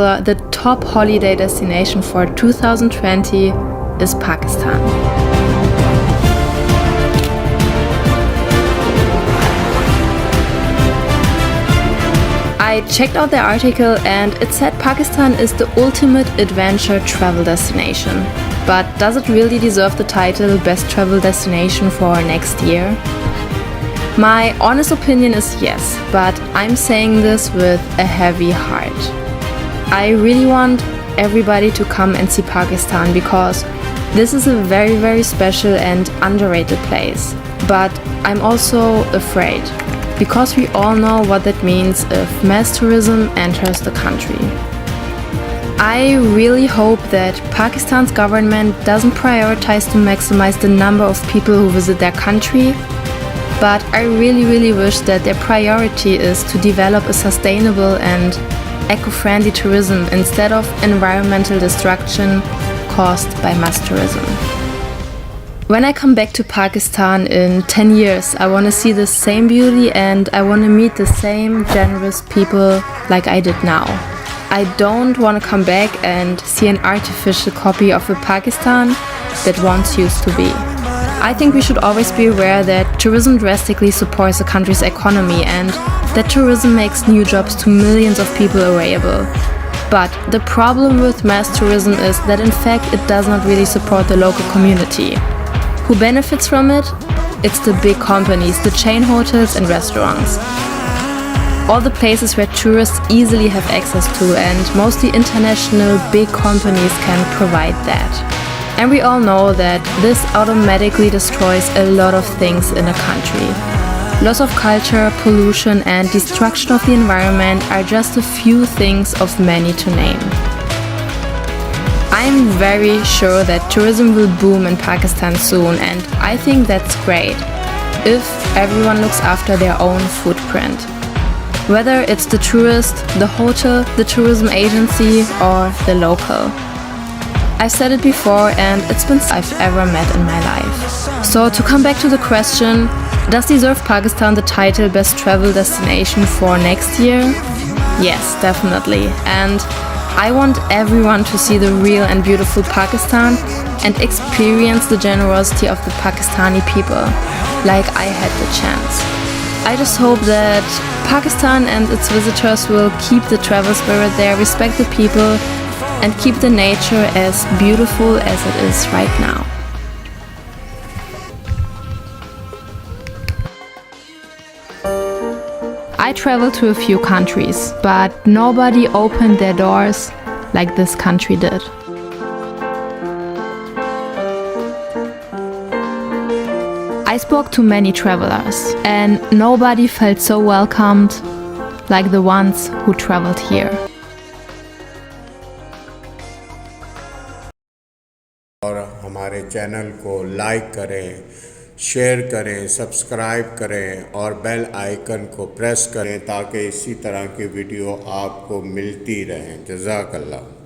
The top holiday destination for 2020 is Pakistan. I checked out the article and it said Pakistan is the ultimate adventure travel destination. But does it really deserve the title Best Travel Destination for next year? My honest opinion is yes, but I'm saying this with a heavy heart. I really want everybody to come and see Pakistan because this is a very, very special and underrated place. But I'm also afraid, because we all know what that means if mass tourism enters the country. I really hope that Pakistan's government doesn't prioritize to maximize the number of people who visit their country, but I really wish that their priority is to develop a sustainable and eco-friendly tourism instead of environmental destruction caused by mass tourism. When I come back to Pakistan in 10 years, I want to see the same beauty and I want to meet the same generous people like I did now. I don't want to come back and see an artificial copy of the Pakistan that once used to be. I think we should always be aware that tourism drastically supports a country's economy and that tourism makes new jobs to millions of people available. But the problem with mass tourism is that in fact it does not really support the local community. Who benefits from it? It's the big companies, the chain hotels and restaurants. All the places where tourists easily have access to, and mostly international big companies can provide that. And we all know that this automatically destroys a lot of things in a country. Loss of culture, pollution and destruction of the environment are just a few things of many to name. I'm very sure that tourism will boom in Pakistan soon, and I think that's great if everyone looks after their own footprint. Whether it's the tourist, the hotel, the tourism agency or the local. I've said it before and it's been I've ever met in my life. So to come back to the question, does deserve Pakistan the title Best Travel Destination for next year? Yes, definitely. And I want everyone to see the real and beautiful Pakistan and experience the generosity of the Pakistani people, like I had the chance. I just hope that Pakistan and its visitors will keep the travel spirit there, respect the people, and keep the nature as beautiful as it is right now. I traveled to a few countries, but nobody opened their doors like this country did. I spoke to many travelers, and nobody felt so welcomed like the ones who traveled here. और हमारे channel को like करें, share करें, subscribe करें और bell icon को press करें ताकि इसी तरह की वीडियो आपको मिलती रहें। जज़ाकल्लाह।